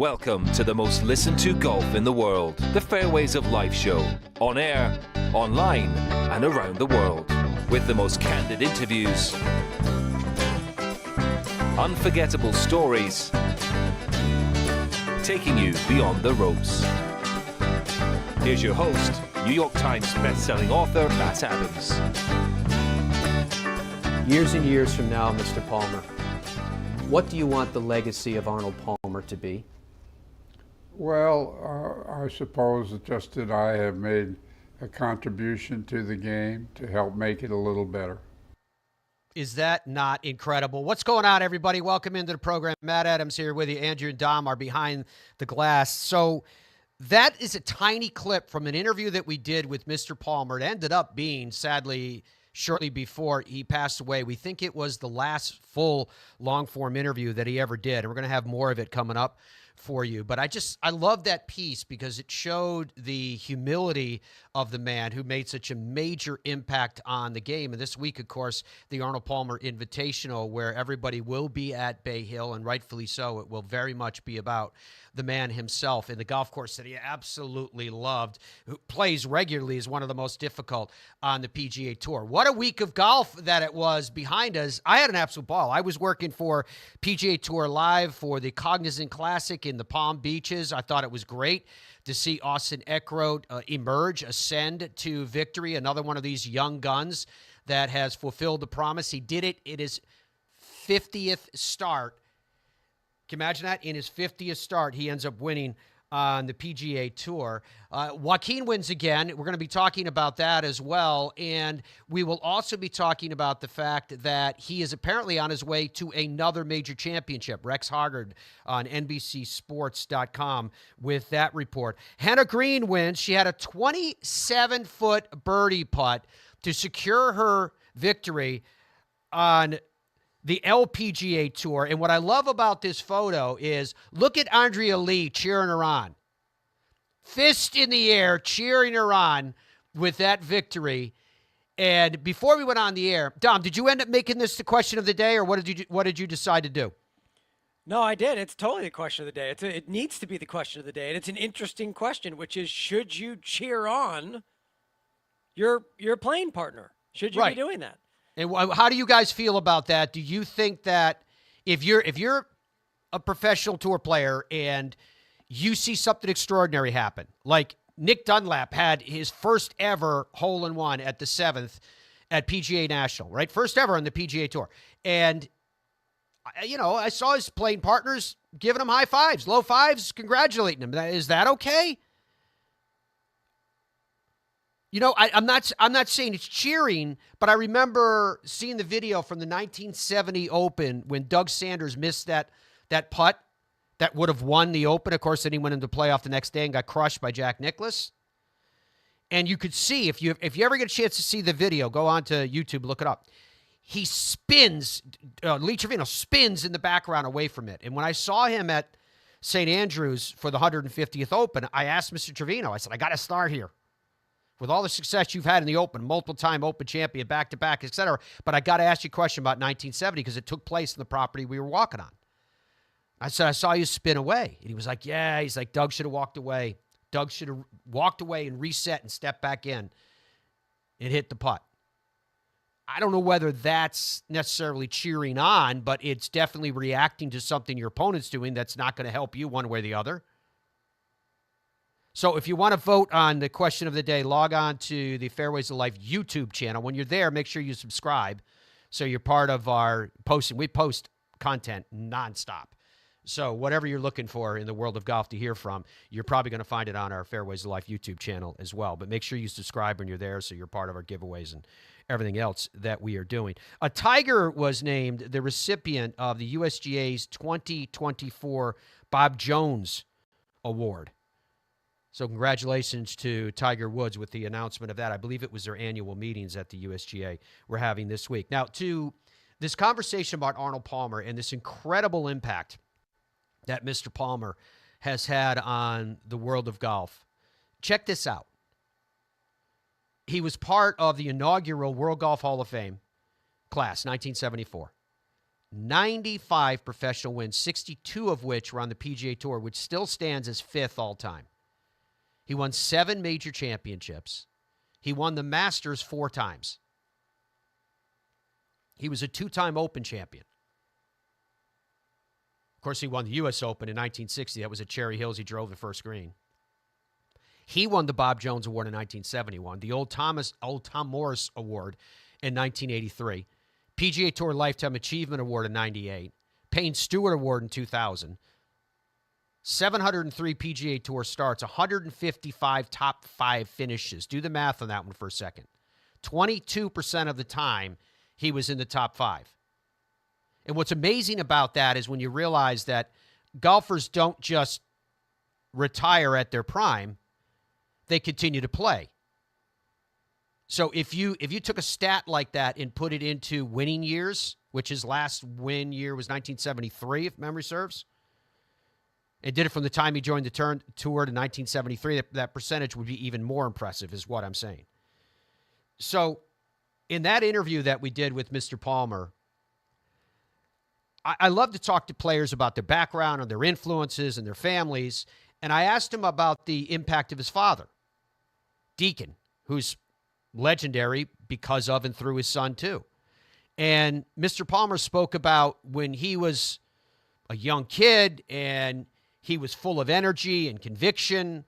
Welcome to the most listened to golf in the world, the Fairways of Life show, on air, online, and around the world, with the most candid interviews, unforgettable stories, taking you beyond the ropes. Here's your host, New York Times best-selling author, Matt Adams. Years and years from now, Mr. Palmer, what do you want the legacy of Arnold Palmer to be? Well, I suppose just that I have made a contribution to the game to help make it a little better. Is that not incredible? What's going on, everybody? Welcome into the program. Matt Adams here with you. Andrew and Dom are behind the glass. So that is a tiny clip from an interview that we did with Mr. Palmer. It ended up being, sadly, shortly before he passed away. We think it was the last full long-form interview that he ever did, and we're going to have more of it coming up for you. But I love that piece because it showed the humility of the man who made such a major impact on the game. And this week, of course, the Arnold Palmer Invitational, where everybody will be at Bay Hill, and rightfully so. It will very much be about the man himself in the golf course that he absolutely loved, who plays regularly, is one of the most difficult on the PGA Tour. What a week of golf that it was behind us. I had an absolute ball. I was working for PGA Tour Live for the Cognizant Classic in the Palm Beaches. I thought it was great to see Austin Eckroat ascend to victory, another one of these young guns that has fulfilled the promise. He did it in his 50th start. Can you imagine that? In his 50th start, he ends up winning on the PGA Tour. Joaquin wins again. We're going to be talking about that as well. And we will also be talking about the fact that he is apparently on his way to another major championship. Rex Hoggard on NBCSports.com with that report. Hannah Green wins. She had a 27-foot birdie putt to secure her victory on the LPGA Tour. And what I love about this photo is look at Andrea Lee cheering her on. Fist in the air, cheering her on with that victory. And before we went on the air, Dom, did you end up making this the question of the day, or what did you decide to do? No, I did. It's totally the question of the day. It needs to be the question of the day. And it's an interesting question, which is, should you cheer on your playing partner? Should you be doing that? And how do you guys feel about that? Do you think that if you're a professional tour player and you see something extraordinary happen, like Nick Dunlap had his first ever hole-in-one at the 7th at PGA National, right? First ever on the PGA Tour. And, I saw his playing partners giving him high fives, low fives, congratulating him. Is that okay? I'm not saying it's cheering, but I remember seeing the video from the 1970 Open when Doug Sanders missed that putt that would have won the Open. Of course, then he went into playoff the next day and got crushed by Jack Nicklaus. And you could see, if you ever get a chance to see the video, go on to YouTube, look it up. He spins, Lee Trevino spins in the background away from it. And when I saw him at St. Andrews for the 150th Open, I asked Mr. Trevino, I said, I got to start here. With all the success you've had in the Open, multiple-time Open champion, back-to-back, et cetera. But I got to ask you a question about 1970 because it took place in the property we were walking on. I said, I saw you spin away. And he was like, yeah. He's like, Doug should have walked away. Doug should have walked away and reset and stepped back in and hit the putt. I don't know whether that's necessarily cheering on, but it's definitely reacting to something your opponent's doing that's not going to help you one way or the other. So if you want to vote on the question of the day, log on to the Fairways of Life YouTube channel. When you're there, make sure you subscribe so you're part of our posting. We post content nonstop. So whatever you're looking for in the world of golf to hear from, you're probably going to find it on our Fairways of Life YouTube channel as well. But make sure you subscribe when you're there so you're part of our giveaways and everything else that we are doing. A Tiger was named the recipient of the USGA's 2024 Bob Jones Award. So congratulations to Tiger Woods with the announcement of that. I believe it was their annual meetings at the USGA we're having this week. Now, to this conversation about Arnold Palmer and this incredible impact that Mr. Palmer has had on the world of golf, check this out. He was part of the inaugural World Golf Hall of Fame class, 1974. 95 professional wins, 62 of which were on the PGA Tour, which still stands as 5th all time. He won 7 major championships. He won the Masters 4 times. He was a 2-time Open champion. Of course, he won the U.S. Open in 1960. That was at Cherry Hills. He drove the first green. He won the Bob Jones Award in 1971, the Old Tom Morris Award in 1983, PGA Tour Lifetime Achievement Award in 98, Payne Stewart Award in 2000, 703 PGA Tour starts, 155 top 5 finishes. Do the math on that one for a second. 22% of the time, he was in the top 5. And what's amazing about that is when you realize that golfers don't just retire at their prime, they continue to play. So if you took a stat like that and put it into winning years, which his last win year was 1973, if memory serves, and did it from the time he joined the tour to 1973, that percentage would be even more impressive, is what I'm saying. So in that interview that we did with Mr. Palmer, I love to talk to players about their background and their influences and their families, and I asked him about the impact of his father, Deacon, who's legendary because of and through his son, too. And Mr. Palmer spoke about when he was a young kid and he was full of energy and conviction.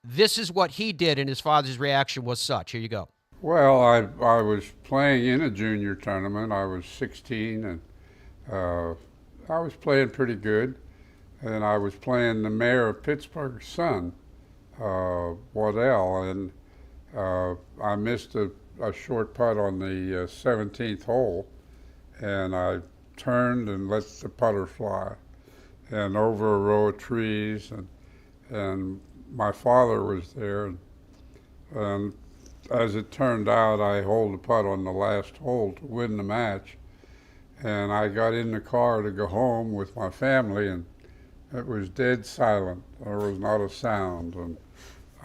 This is what he did, and his father's reaction was such. Here you go. Well, I was playing in a junior tournament. I was 16, and I was playing pretty good. And I was playing the mayor of Pittsburgh's son, Waddell, and I missed a short putt on the 17th hole, and I turned and let the putter fly, and over a row of trees, and my father was there, and as it turned out, I holed the putt on the last hole to win the match, and I got in the car to go home with my family, and it was dead silent. There was not a sound, and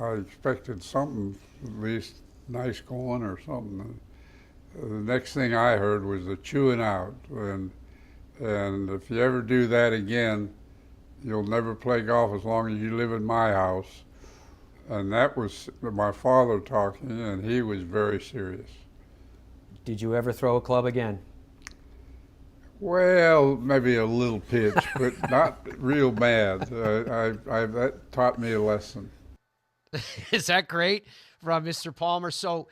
I expected something at least nice going or something. The next thing I heard was the chewing out, and if you ever do that again, you'll never play golf as long as you live in my house. And that was my father talking, and he was very serious. Did you ever throw a club again? Well, maybe a little pitch, but not real bad. That taught me a lesson. Is that great from Mr. Palmer? So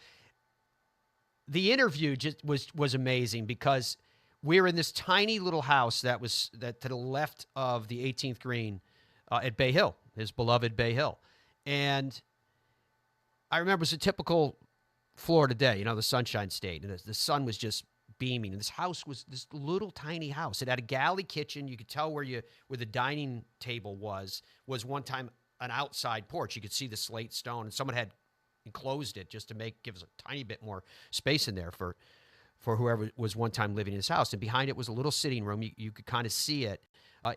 the interview just was amazing because we're in this tiny little house that to the left of the 18th green at Bay Hill, his beloved Bay Hill. And I remember it was a typical Florida day, the Sunshine State, and the sun was just beaming. And this house was this little tiny house. It had a galley kitchen. You could tell where the dining table was one time an outside porch. You could see the slate stone, and someone had enclosed it just to give us a tiny bit more space in there for whoever was one time living in this house. And behind it was a little sitting room. You could kind of see it.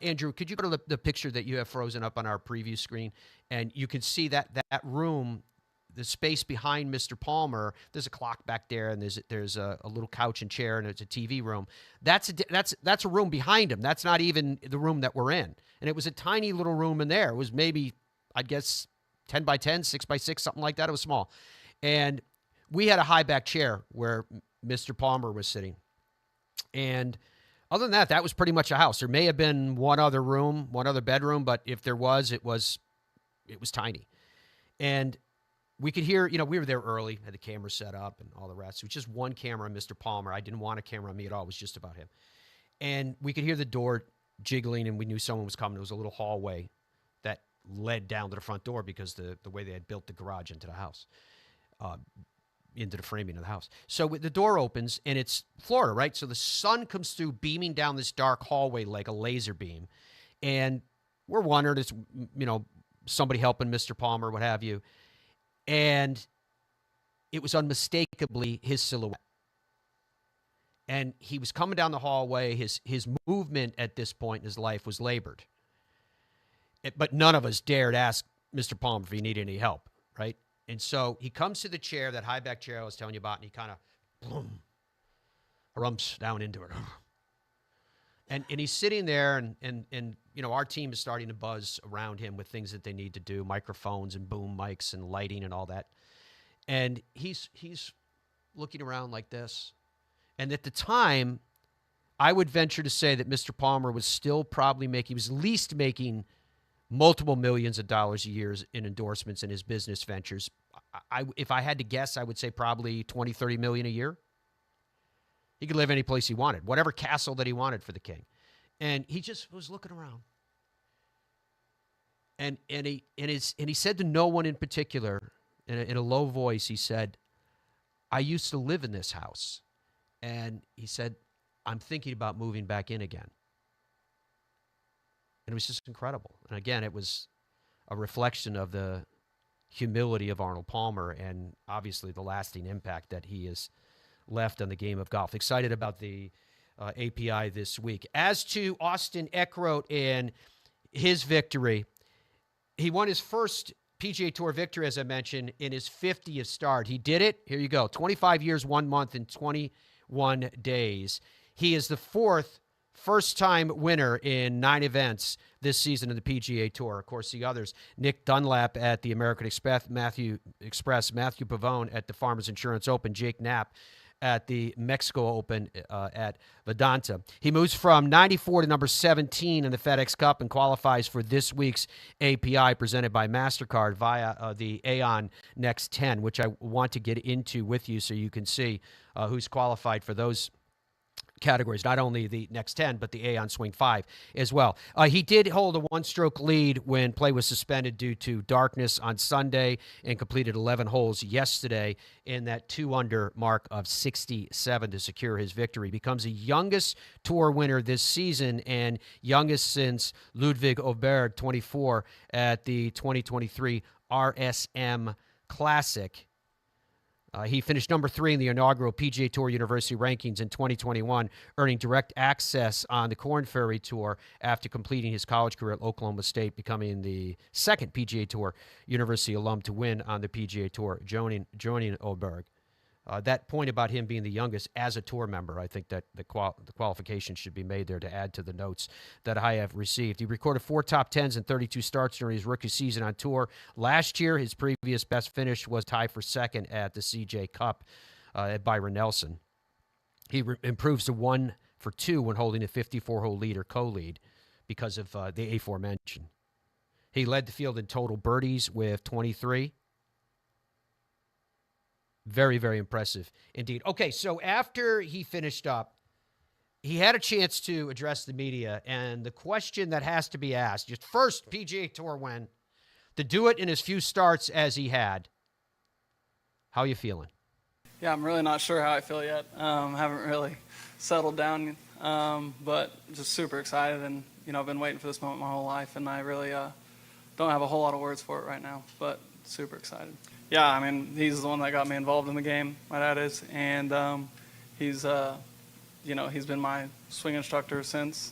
Andrew, could you go to the picture that you have frozen up on our preview screen? And you can see that room, the space behind Mr. Palmer. There's a clock back there, and there's a little couch and chair, and it's a TV room. That's a room behind him. That's not even the room that we're in. And it was a tiny little room in there. It was maybe, I'd guess, 10 by 10, 6 by 6, something like that. It was small. And we had a high back chair where Mr. Palmer was sitting. And other than that, that was pretty much a house. There may have been one other room, one other bedroom, but if there was, it was tiny. And we could hear, we were there early, had the camera set up and all the rest. It was just one camera on Mr. Palmer. I didn't want a camera on me at all. It was just about him. And we could hear the door jiggling, and we knew someone was coming. It was a little hallway that led down to the front door because the way they had built the garage into the house, into the framing of the house. So the door opens, and it's Florida, right? So the sun comes through, beaming down this dark hallway like a laser beam. And we're wondering, it's, somebody helping Mr. Palmer, what have you. And it was unmistakably his silhouette. And he was coming down the hallway. His movement at this point in his life was labored. But none of us dared ask Mr. Palmer if he needed any help, right? And so he comes to the chair, that high back chair I was telling you about, and he kind of, boom, rumps down into it. And he's sitting there, and you know, our team is starting to buzz around him with things that they need to do, microphones and boom mics and lighting and all that. And he's looking around like this. And at the time, I would venture to say that Mr. Palmer was still probably he was at least making multiple millions of dollars a year in endorsements in his business ventures. If I had to guess, I would say probably 20, 30 million a year. He could live any place he wanted, whatever castle that he wanted for the king. And he just was looking around. And he said to no one in particular, in a low voice, he said, I used to live in this house. And he said, I'm thinking about moving back in again. And it was just incredible. And again, it was a reflection of the humility of Arnold Palmer and obviously the lasting impact that he has left on the game of golf. Excited about the API this week. As to Austin Eckroat and his victory, he won his first PGA Tour victory, as I mentioned, in his 50th start. He did it. Here you go. 25 years, 1 month, and 21 days. He is the first-time winner in 9 events this season in the PGA Tour. Of course, the others, Nick Dunlap at the American Express, Matthew Pavone at the Farmers Insurance Open, Jake Knapp at the Mexico Open at Vedanta. He moves from 94 to number 17 in the FedEx Cup and qualifies for this week's API presented by MasterCard via the Aon Next 10, which I want to get into with you so you can see who's qualified for those categories, not only the Next 10, but the Aon Swing 5 as well. He did hold a 1-stroke lead when play was suspended due to darkness on Sunday and completed 11 holes yesterday in that 2-under mark of 67 to secure his victory. Becomes the youngest tour winner this season and youngest since Ludwig Oberg, 24, at the 2023 RSM Classic. He finished number 3 in the inaugural PGA Tour University rankings in 2021, earning direct access on the Korn Ferry Tour after completing his college career at Oklahoma State, becoming the second PGA Tour University alum to win on the PGA Tour, joining Oberg. That point about him being the youngest as a tour member, I think that the qualification should be made there to add to the notes that I have received. He recorded 4 top 10s and 32 starts during his rookie season on tour. Last year, his previous best finish was tied for second at the CJ Cup at Byron Nelson. He improves to 1 for 2 when holding a 54-hole lead or co-lead because of the aforementioned. He led the field in total birdies with 23. Very, very impressive indeed. Okay, so after he finished up, he had a chance to address the media, and the question that has to be asked, just first PGA Tour win, to do it in as few starts as he had. How are you feeling? Yeah, I'm really not sure how I feel yet. Haven't really settled down, but just super excited, and I've been waiting for this moment my whole life, and I really don't have a whole lot of words for it right now, but super excited. Yeah, I mean, he's the one that got me involved in the game, my dad is, and he's been my swing instructor since.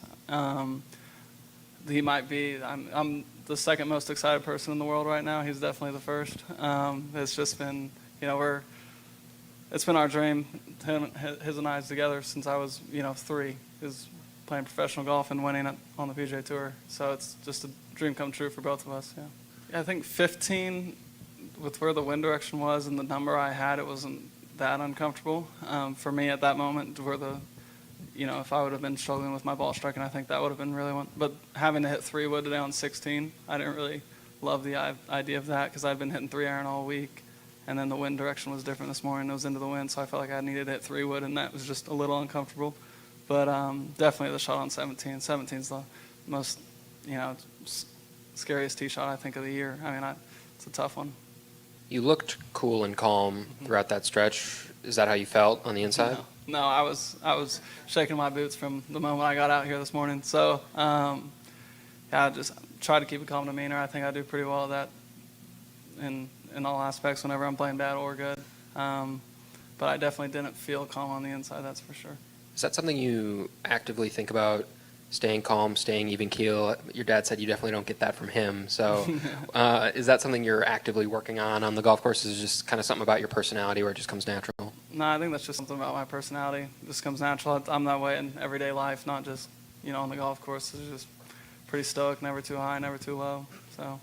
He might be, I'm the second most excited person in the world right now. He's definitely the first. It's just been, it's been our dream, his and I's together since I was, 3, is playing professional golf and winning it on the PGA Tour. So it's just a dream come true for both of us, yeah. I think 15, with where the wind direction was and the number I had, it wasn't that uncomfortable for me at that moment. Where if I would have been struggling with my ball striking, I think that would have been really one. But having to hit 3-wood today on 16, I didn't really love the idea of that because I'd been hitting 3-iron all week, and then the wind direction was different this morning. It was into the wind, so I felt like I needed to hit 3-wood, and that was just a little uncomfortable. But definitely the shot on 17. 17's the most, scariest tee shot I think of the year. I mean, it's a tough one. You looked cool and calm throughout that stretch. Is that how you felt on the inside? No, I was shaking my boots from the moment I got out here this morning. So, I just try to keep a calm demeanor. I think I do pretty well at that in all aspects whenever I'm playing bad or good. But I definitely didn't feel calm on the inside, that's for sure. Is that something you actively think about, staying calm, staying even keel? Your dad said you definitely don't get that from him. So is that something you're actively working on the golf course? Is it just kind of something about your personality where it just comes natural? No, I think that's just something about my personality. It just comes natural. I'm that way in everyday life, not just, on the golf course is just pretty stoked, never too high, never too low. So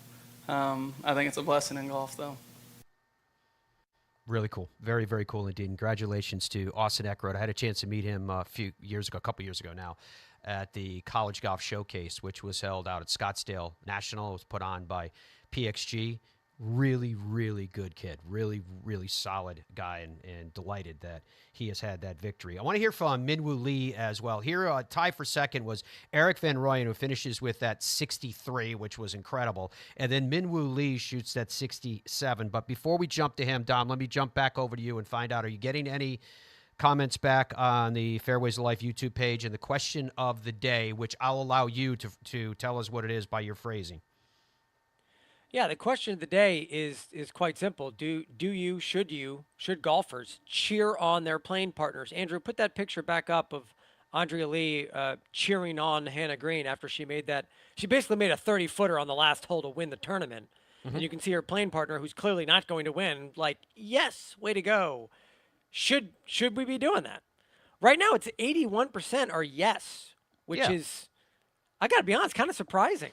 I think it's a blessing in golf, though. Really cool. Very, very cool indeed. Congratulations to Austin Eckroat. I had a chance to meet him a couple years ago now, at the College Golf Showcase, which was held out at Scottsdale National. It was put on by PXG. Really, really good kid. Really, really solid guy, and delighted that he has had that victory. I want to hear from Min-Woo Lee as well. Here, tie for second was Eric Van Rooyen, who finishes with that 63, which was incredible. And then Min-Woo Lee shoots that 67. But before we jump to him, Dom, let me jump back over to you and find out, are you getting any comments back on the Fairways of Life YouTube page? And the question of the day, which I'll allow you to tell us what it is by your phrasing. Yeah, the question of the day is quite simple. Should golfers cheer on their playing partners? Andrew, put that picture back up of Andrea Lee cheering on Hannah Green after she made that. She basically made a 30-footer on the last hole to win the tournament. Mm-hmm. And you can see her playing partner, who's clearly not going to win, like, yes, way to go. Should we be doing that? Right now, it's 81% are yes, which is, I got to be honest, kind of surprising.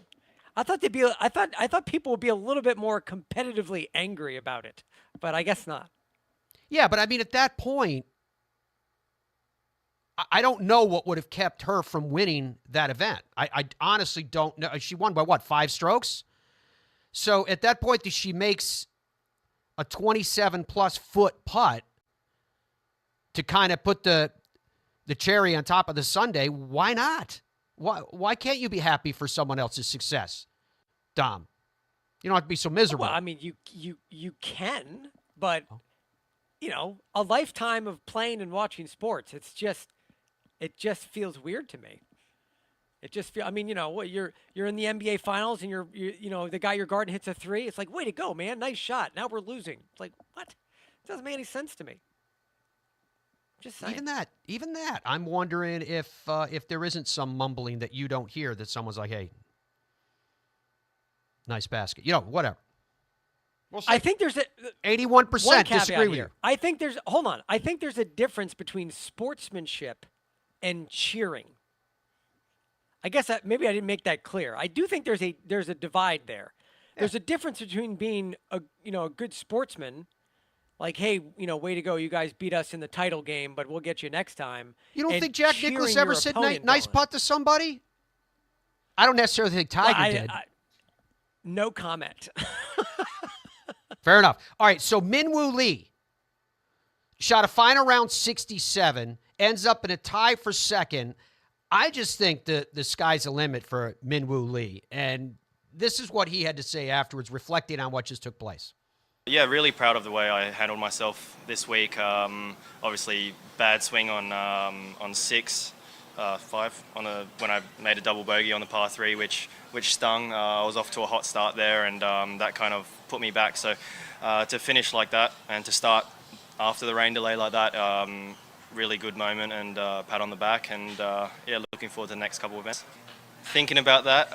I thought people would be a little bit more competitively angry about it, but I guess not. Yeah, but I mean, at that point, I don't know what would have kept her from winning that event. I honestly don't know. She won by what, 5 strokes? So at that point that she makes a 27-plus foot putt to kind of put the cherry on top of the sundae, why not? Why can't you be happy for someone else's success, Dom? You don't have to be so miserable. Well, I mean, you can, but a lifetime of playing and watching sports, it just feels weird to me. It just feels. I mean, what you're in the NBA finals and you're the guy your guarding hits a 3. It's like, way to go, man, nice shot. Now we're losing. It's like, what? It doesn't make any sense to me. Just saying. Even that. I'm wondering if there isn't some mumbling that you don't hear, that someone's like, hey, nice basket. Whatever. We'll see. I think there's 81% disagree with you. I think there's a difference between sportsmanship and cheering. I guess maybe I didn't make that clear. I do think there's a divide there. Yeah. There's a difference between being a good sportsman, like, hey, way to go, you guys beat us in the title game, but we'll get you next time. You don't think Jack Nicklaus ever said nice putt to somebody? I don't necessarily think Tiger did. No comment. Fair enough. All right, so Min-Woo Lee shot a final round 67, ends up in a tie for second. I just think that the sky's the limit for Min-Woo Lee, and this is what he had to say afterwards, reflecting on what just took place. Yeah, really proud of the way I handled myself this week. Obviously, bad swing on 5 when I made a double bogey on the par 3, which stung. I was off to a hot start there, and that kind of put me back. So to finish like that and to start after the rain delay like that, really good moment, and pat on the back, and looking forward to the next couple of events. Thinking about that.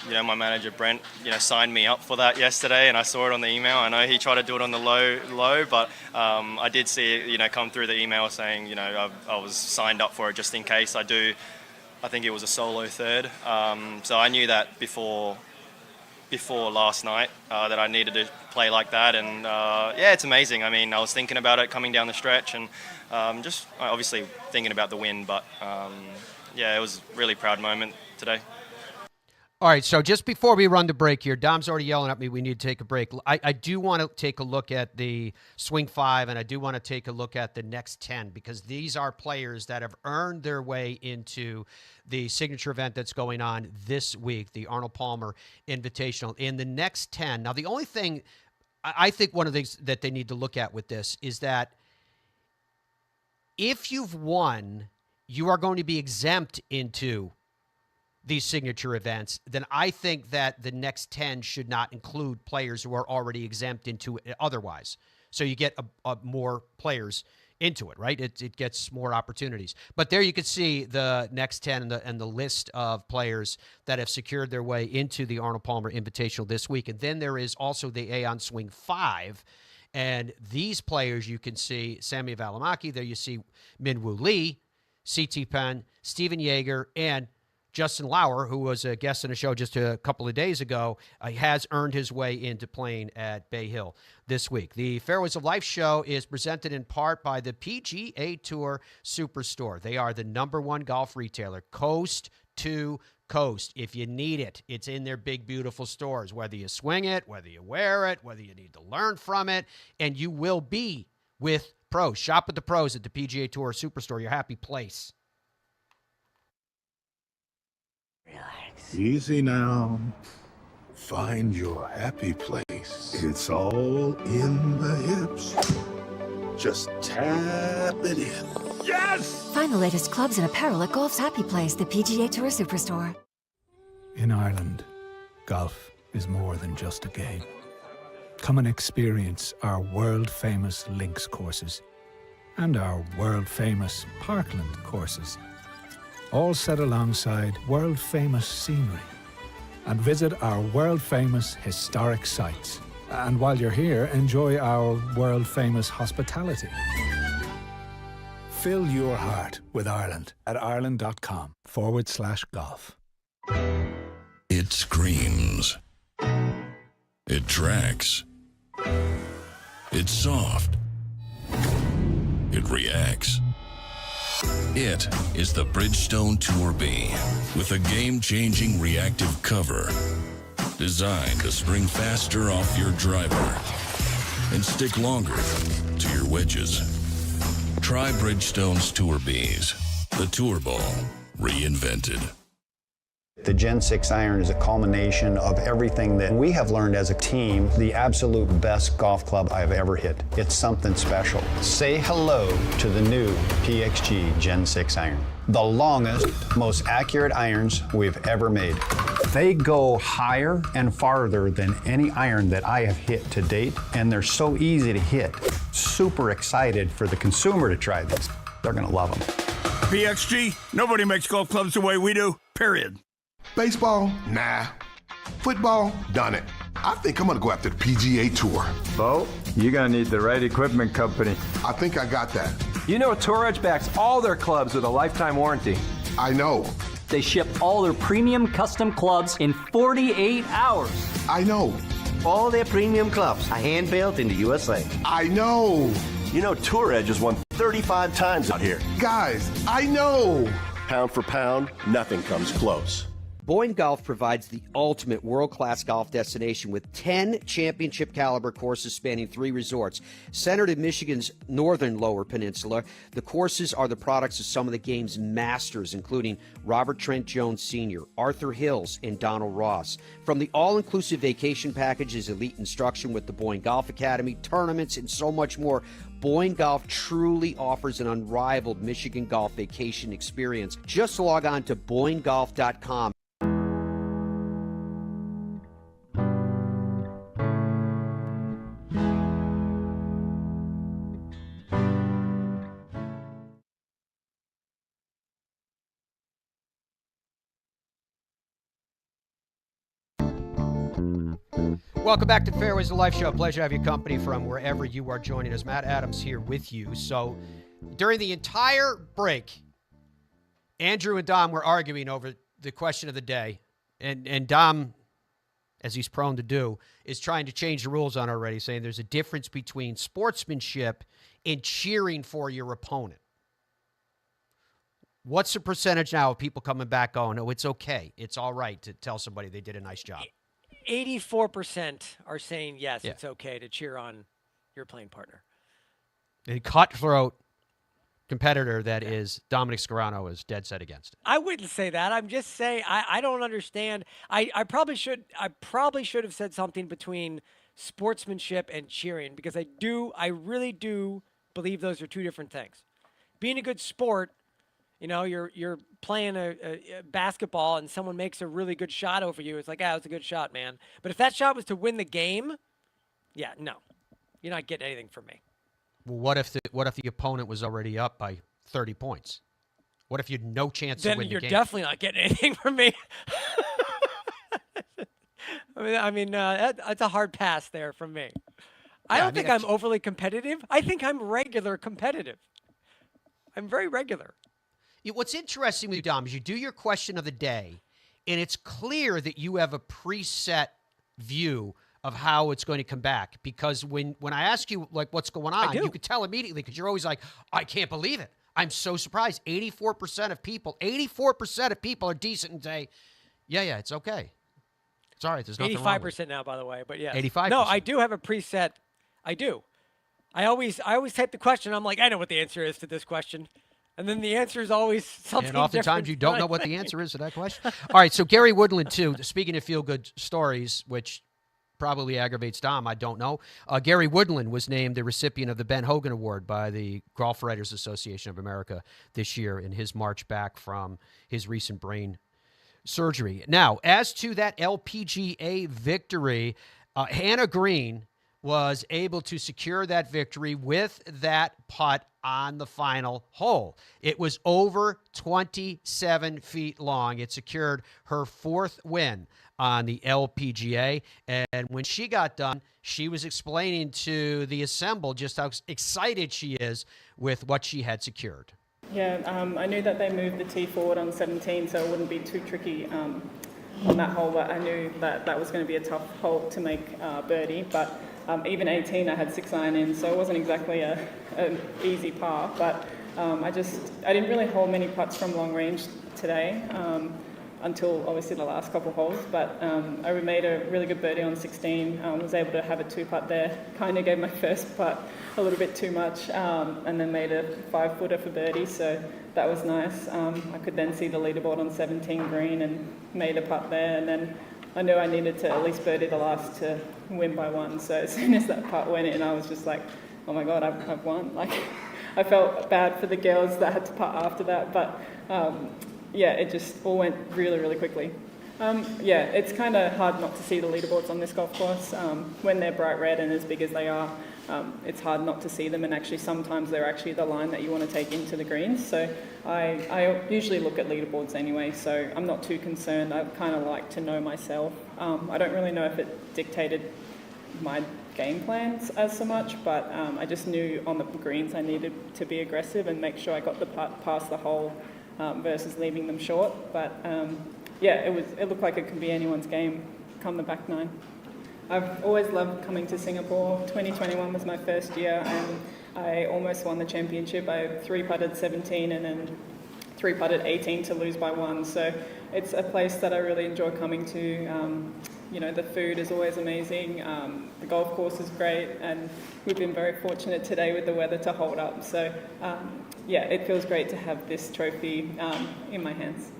My manager Brent, signed me up for that yesterday, and I saw it on the email. I know he tried to do it on the low, but I did see it, come through the email saying, I was signed up for it just in case. I think it was a solo third, so I knew that before last night that I needed to play like that, and it's amazing. I mean, I was thinking about it coming down the stretch, and just obviously thinking about the win, but it was a really proud moment today. All right, so just before we run the break here, Dom's already yelling at me, we need to take a break. I do want to take a look at the Swing 5, and I do want to take a look at the next 10, because these are players that have earned their way into the signature event that's going on this week, the Arnold Palmer Invitational. In the next 10, now the only thing, I think one of the things that they need to look at with this is that if you've won, you are going to be exempt into these signature events, then I think that the next 10 should not include players who are already exempt into it otherwise. So you get more players into it, right? It gets more opportunities. But there you can see the next 10 and the list of players that have secured their way into the Arnold Palmer Invitational this week. And then there is also the Aon Swing 5. And these players you can see, Sami Välimäki, there you see Min-Woo Lee, C.T. Penn, Steven Yeager, and Justin Lauer, who was a guest on the show just a couple of days ago, has earned his way into playing at Bay Hill this week. The Fairways of Life show is presented in part by the PGA Tour Superstore. They are the #1 golf retailer, coast to coast. If you need it, it's in their big, beautiful stores. Whether you swing it, whether you wear it, whether you need to learn from it, and you will be with pros. Shop with the pros at the PGA Tour Superstore, your happy place. Relax. Easy now. Find your happy place. It's all in the hips. Just tap it in. Yes! Find the latest clubs and apparel at Golf's happy place, the PGA Tour Superstore. In Ireland, golf is more than just a game. Come and experience our world-famous links courses and our world-famous Parkland courses, all set alongside world-famous scenery. And visit our world-famous historic sites. And while you're here, enjoy our world-famous hospitality. Fill your heart with Ireland at ireland.com/golf. It screams. It tracks. It's soft. It reacts. It is the Bridgestone Tour B with a game-changing reactive cover designed to spring faster off your driver and stick longer to your wedges. Try Bridgestone's Tour Bs, the Tour Ball reinvented. The Gen 6 iron is a culmination of everything that we have learned as a team, the absolute best golf club I've ever hit. It's something special. Say hello to the new PXG Gen 6 iron. The longest, most accurate irons we've ever made. They go higher and farther than any iron that I have hit to date, and they're so easy to hit. Super excited for the consumer to try these. They're gonna love them. PXG, nobody makes golf clubs the way we do, period. Baseball? Nah. Football? Done it. I think I'm gonna go after the PGA Tour. Bo, you're gonna need the right equipment company. I think I got that. You know Tour Edge backs all their clubs with a lifetime warranty. I know. They ship all their premium custom clubs in 48 hours. I know. All their premium clubs are hand-built in the USA. I know. You know Tour Edge has won 35 times out here. Guys, I know. Pound for pound, nothing comes close. Boyne Golf provides the ultimate world-class golf destination with 10 championship-caliber courses spanning 3 resorts. Centered in Michigan's northern Lower Peninsula, the courses are the products of some of the game's masters, including Robert Trent Jones Sr., Arthur Hills, and Donald Ross. From the all-inclusive vacation packages, elite instruction with the Boyne Golf Academy, tournaments, and so much more, Boyne Golf truly offers an unrivaled Michigan golf vacation experience. Just log on to BoyneGolf.com. Welcome back to the Fairways of Life show. Pleasure to have your company from wherever you are joining us. Matt Adams here with you. So during the entire break, Andrew and Dom were arguing over the question of the day. And Dom, as he's prone to do, is trying to change the rules on already, saying there's a difference between sportsmanship and cheering for your opponent. What's the percentage now of people coming back going, oh, it's okay, it's all right to tell somebody they did a nice job? 84% are saying yes, Yeah. it's okay to cheer on your playing partner. A cutthroat competitor that is Dominic Scarano is dead set against it. I wouldn't say that. I'm just saying I don't understand. I probably should have said something between sportsmanship and cheering, because I really do believe those are two different things. Being a good sport, you know, you're playing a basketball and someone makes a really good shot over you. It's like, it's a good shot, man. But if that shot was to win the game, yeah, no, you're not getting anything from me. Well, what if the opponent was already up by 30 points? What if you had no chance to win the game? Then you're definitely not getting anything from me. I mean, that's a hard pass there from me. I don't think I'm overly competitive. I think I'm regular competitive. I'm very regular. What's interesting with you, Dom, is you do your question of the day, and it's clear that you have a preset view of how it's going to come back. Because when I ask you, like, what's going on, you could tell immediately because you're always like, I can't believe it. I'm so surprised. 84% of people are decent and say, yeah, it's okay. It's all right. There's nothing wrong with it. 85% now, by the way, but yeah. 85%. No, I do have a preset. I do. I always type the question. I'm like, I know what the answer is to this question. And then the answer is always something And oftentimes different. you don't know what the answer is to that question. All right, so Gary Woodland, too, speaking of feel-good stories, which probably aggravates Dom, I don't know. Gary Woodland was named the recipient of the Ben Hogan Award by the Golf Writers Association of America this year in his march back from his recent brain surgery. Now, as to that LPGA victory, Hannah Green was able to secure that victory with that putt on the final hole. It was over 27 feet long. It secured her 4th win on the LPGA. And when she got done, she was explaining to the assemble just how excited she is with what she had secured. Yeah, I knew that they moved the tee forward on 17, so it wouldn't be too tricky on that hole, but I knew that that was going to be a tough hole to make birdie. But even 18, I had 6 iron in, so it wasn't exactly an easy par. But I didn't really hold many putts from long range today until obviously the last couple holes. But I made a really good birdie on 16. Was able to have a 2-putt there. Kind of gave my first putt a little bit too much, and then made a 5-footer for birdie. So that was nice. I could then see the leaderboard on 17 green and made a putt there, and then I knew I needed to at least birdie the last to win by 1. So as soon as that putt went in, I was just like, oh my God, I've won. Like, I felt bad for the girls that had to putt after that, but yeah, it just all went really, really quickly. Yeah, it's kind of hard not to see the leaderboards on this golf course. When they're bright red and as big as they are, it's hard not to see them, and actually sometimes they're actually the line that you want to take into the greens. So I usually look at leaderboards anyway, so I'm not too concerned. I kind of like to know myself. I don't really know if it dictated my game plans as so much, but I just knew on the greens I needed to be aggressive and make sure I got the putt past the hole versus leaving them short. But yeah, it looked like it could be anyone's game come the back 9. I've always loved coming to Singapore. 2021 was my first year, and I almost won the championship. I 3-putted 17 and then 3-putted 18 to lose by 1. So it's a place that I really enjoy coming to. You know, the food is always amazing. The golf course is great, and we've been very fortunate today with the weather to hold up. So yeah, it feels great to have this trophy in my hands.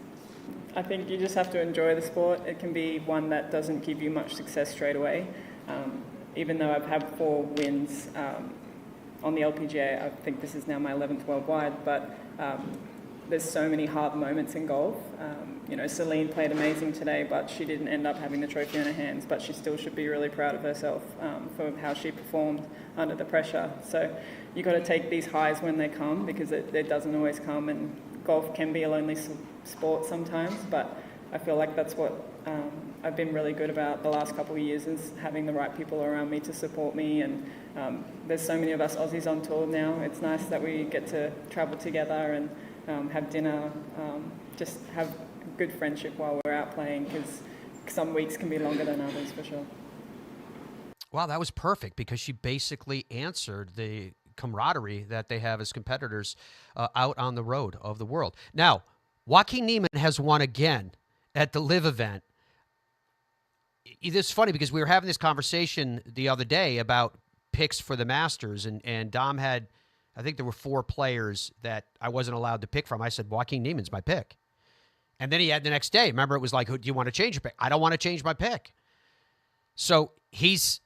I think you just have to enjoy the sport. It can be one that doesn't give you much success straight away. Even though I've had 4 wins on the LPGA, I think this is now my 11th worldwide, but there's so many hard moments in golf. You know, Celine played amazing today, but she didn't end up having the trophy in her hands, but she still should be really proud of herself for how she performed under the pressure. So you've got to take these highs when they come, because it doesn't always come, and golf can be a lonely sport sometimes, but I feel like that's what I've been really good about the last couple of years, is having the right people around me to support me. And there's so many of us Aussies on tour now. It's nice that we get to travel together and have dinner, just have good friendship while we're out playing, because some weeks can be longer than others for sure. Wow, that was perfect, because she basically answered the camaraderie that they have as competitors out on the road of the world. Now, Joaquin Niemann has won again at the Live event. It's funny because we were having this conversation the other day about picks for the Masters, and Dom had, I think there were 4 players that I wasn't allowed to pick from. I said, Joaquin Niemann's my pick. And then he had the next day. Remember, it was like, do you want to change your pick? I don't want to change my pick. So he's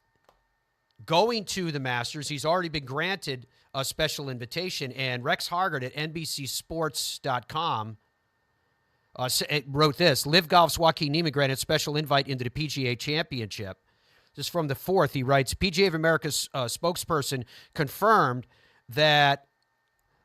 going to the Masters. He's already been granted a special invitation, and Rex Hargard at NBCSports.com wrote this: Live Golf's Joaquin Niemann granted special invite into the PGA Championship. This is from the 4th. He writes, PGA of America's spokesperson confirmed that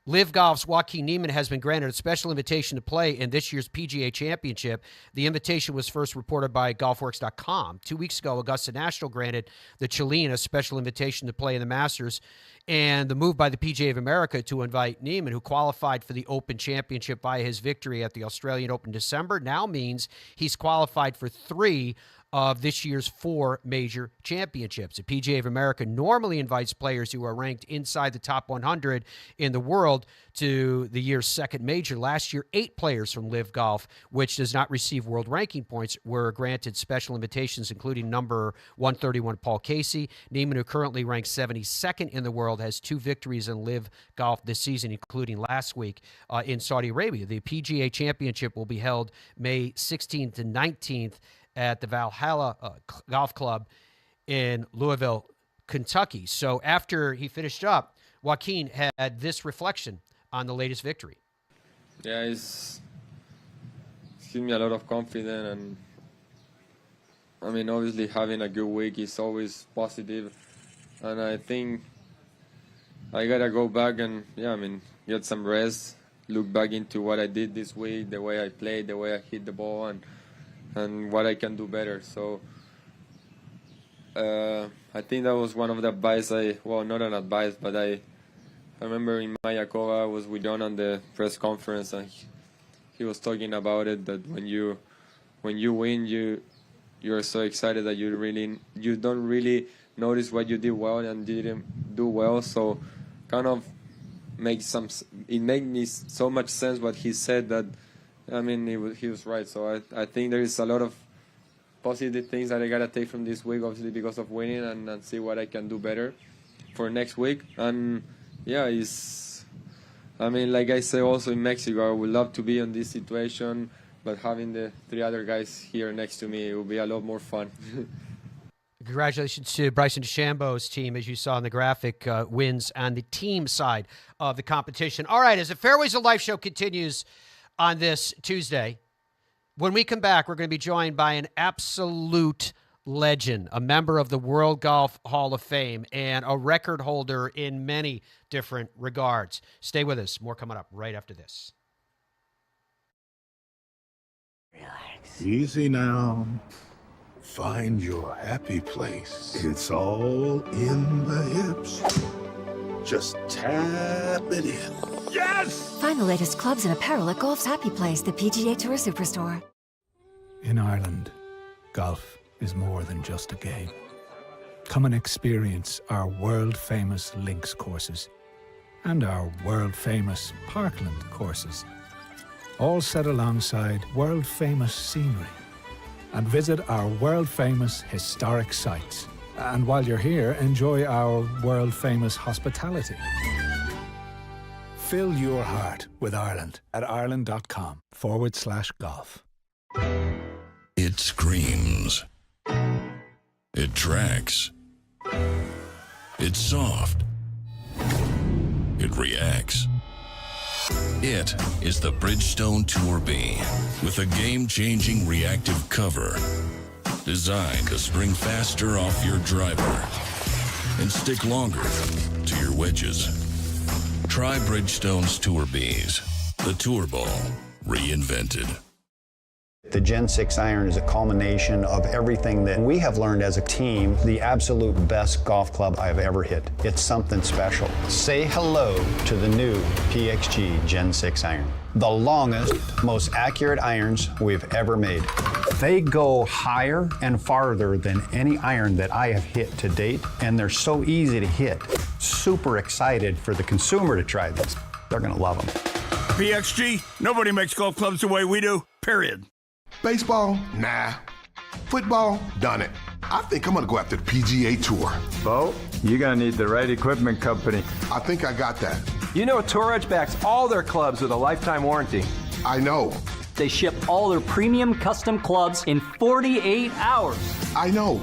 Live Golf's Joaquin Niemann has been granted a special invitation to play in this year's PGA Championship. The invitation was first reported by GolfWorks.com. 2 weeks ago, Augusta National granted the Chilean a special invitation to play in the Masters, and the move by the PGA of America to invite Niemann, who qualified for the Open Championship via his victory at the Australian Open in December, now means he's qualified for 3 of this year's 4 major championships. The PGA of America normally invites players who are ranked inside the top 100 in the world to the year's second major. Last year, 8 players from Live Golf, which does not receive world ranking points, were granted special invitations, including number 131 Paul Casey. Niemann, who currently ranks 72nd in the world, has 2 victories in Live Golf this season, including last week in Saudi Arabia. The PGA Championship will be held May 16th to 19th at the Valhalla Golf Club in Louisville, Kentucky. So after he finished up, Joaquin had this reflection on the latest victory. Yeah, it's given me a lot of confidence, and I mean, obviously having a good week is always positive, and I think I gotta go back and get some rest, look back into what I did this week, the way I played, the way I hit the ball, and what I can do better. So I think that was one of the advice not an advice, but I remember in Mayakoba, I was with John on the press conference, and he was talking about it, that when you win, you're so excited that you don't really notice what you did well and didn't do well. So kind of it made me so much sense what he said, that he was right. So I think there is a lot of positive things that I gotta take from this week, obviously because of winning, and see what I can do better for next week. And yeah, like I say also in Mexico, I would love to be in this situation, but having the 3 other guys here next to me, it will be a lot more fun. Congratulations to Bryson DeChambeau's team, as you saw in the graphic, wins on the team side of the competition. All right, as the Fairways of Life show continues on this Tuesday, when we come back, we're going to be joined by an absolute legend, a member of the World Golf Hall of Fame, and a record holder in many different regards. Stay with us. More coming up right after this. Relax. Easy now. Find your happy place. It's all in the hips. Just tap it in. Yes! Find the latest clubs and apparel at Golf's Happy Place, the PGA Tour Superstore. In Ireland, golf is more than just a game. Come and experience our world-famous links courses and our world-famous parkland courses, all set alongside world-famous scenery. And visit our world-famous historic sites. And while you're here, enjoy our world-famous hospitality. Fill your heart with Ireland at ireland.com/golf. It screams. It tracks. It's soft. It reacts. It is the Bridgestone Tour B with a game-changing reactive cover designed to spring faster off your driver and stick longer to your wedges. Try Bridgestone's Tour Bs, the Tour Ball reinvented. The Gen 6 iron is a culmination of everything that we have learned as a team, the absolute best golf club I've ever hit. It's something special. Say hello to the new PXG Gen 6 iron. The longest, most accurate irons we've ever made. They go higher and farther than any iron that I have hit to date, and they're so easy to hit. Super excited for the consumer to try this. They're gonna love them. PXG, nobody makes golf clubs the way we do, period. Baseball? Nah. Football? Done it. I think I'm gonna go after the PGA Tour. Bo, you're gonna need the right equipment company. I think I got that. You know Tour Edge backs all their clubs with a lifetime warranty. I know. They ship all their premium custom clubs in 48 hours. I know.